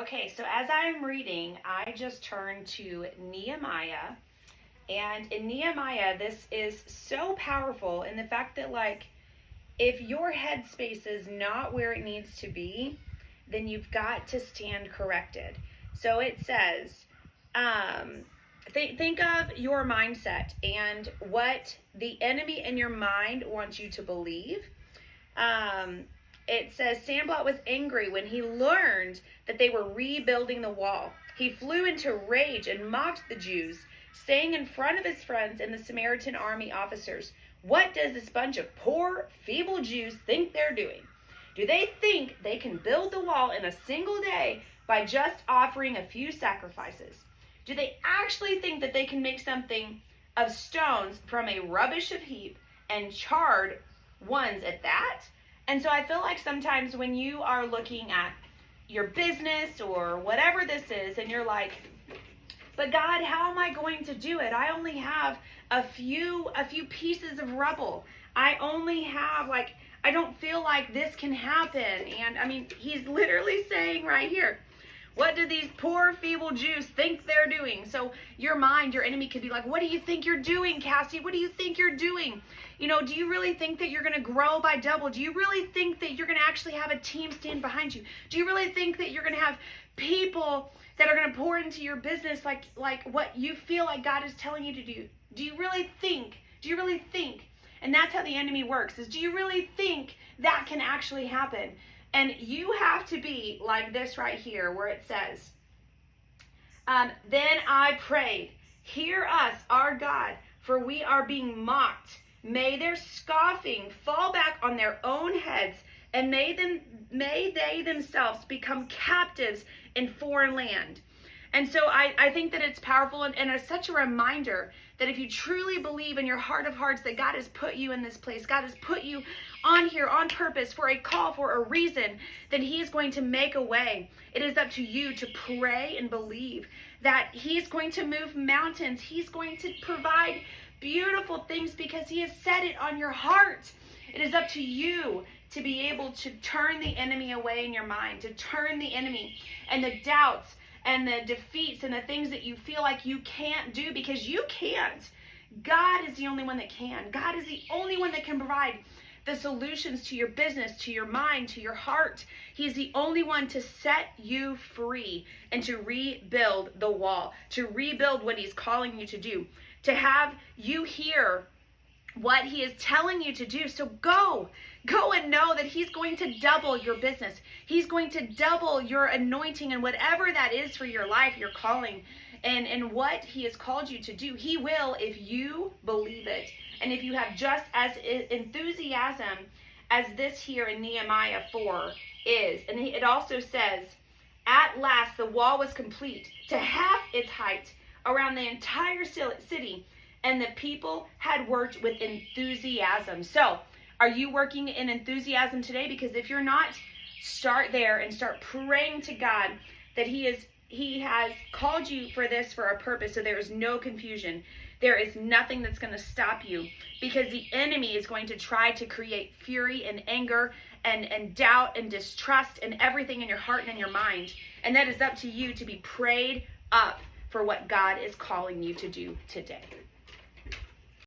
Okay, so as I'm reading, I just turned to Nehemiah. And in Nehemiah, this is so powerful in the fact that, like, if your headspace is not where it needs to be, then you've got to stand corrected. So it says, think of your mindset and what the enemy in your mind wants you to believe. It says Sanballat was angry when he learned that they were rebuilding the wall. He flew into rage and mocked the Jews, saying in front of his friends and the Samaritan army officers, "What does this bunch of poor, feeble Jews think they're doing? Do they think they can build the wall in a single day by just offering a few sacrifices? Do they actually think that they can make something of stones from a rubbish of heap and charred ones at that?" And so I feel like sometimes when you are looking at your business or whatever this is, and you're like, but God, how am I going to do it? I only have a few pieces of rubble. I only have, like, I don't feel like this can happen. And I mean, he's literally saying right here, what do these poor, feeble Jews think they're doing? So your mind, your enemy could be like, what do you think you're doing, Cassie? What do you think you're doing? You know, do you really think that you're going to grow by double? Do you really think that you're going to actually have a team stand behind you? Do you really think that you're going to have people that are going to pour into your business like what you feel like God is telling you to do? Do you really think? And that's how the enemy works, is do you really think that can actually happen? And you have to be like this right here where it says, then I prayed, hear us, our God, for we are being mocked. May their scoffing fall back on their own heads, and may they themselves become captives in foreign land. And so I think that it's powerful and it's such a reminder that if you truly believe in your heart of hearts that God has put you in this place, God has put you on here on purpose for a call, for a reason, then He is going to make a way. It is up to you to pray and believe that He's going to move mountains. He's going to provide beautiful things because He has set it on your heart. It is up to you to be able to turn the enemy away in your mind, to turn the enemy and the doubts and the defeats and the things that you feel like you can't do, because you can't. God is the only one that can. God is the only one that can provide the solutions to your business, to your mind, to your heart. He's the only one to set you free and to rebuild the wall, to rebuild what He's calling you to do, to have you hear what He is telling you to do. So go and know that He's going to double your business. He's going to double your anointing and whatever that is for your life, your calling, and what He has called you to do. He will if you believe it. And if you have just as enthusiasm as this here in Nehemiah 4 is. And it also says, at last the wall was complete to half its height around the entire city, and the people had worked with enthusiasm. So, are you working in enthusiasm today? Because if you're not, start there and start praying to God that He has called you for this for a purpose, so there is no confusion. There is nothing that's going to stop you, because the enemy is going to try to create fury and anger and doubt and distrust and everything in your heart and in your mind. And that is up to you to be prayed up for what God is calling you to do today.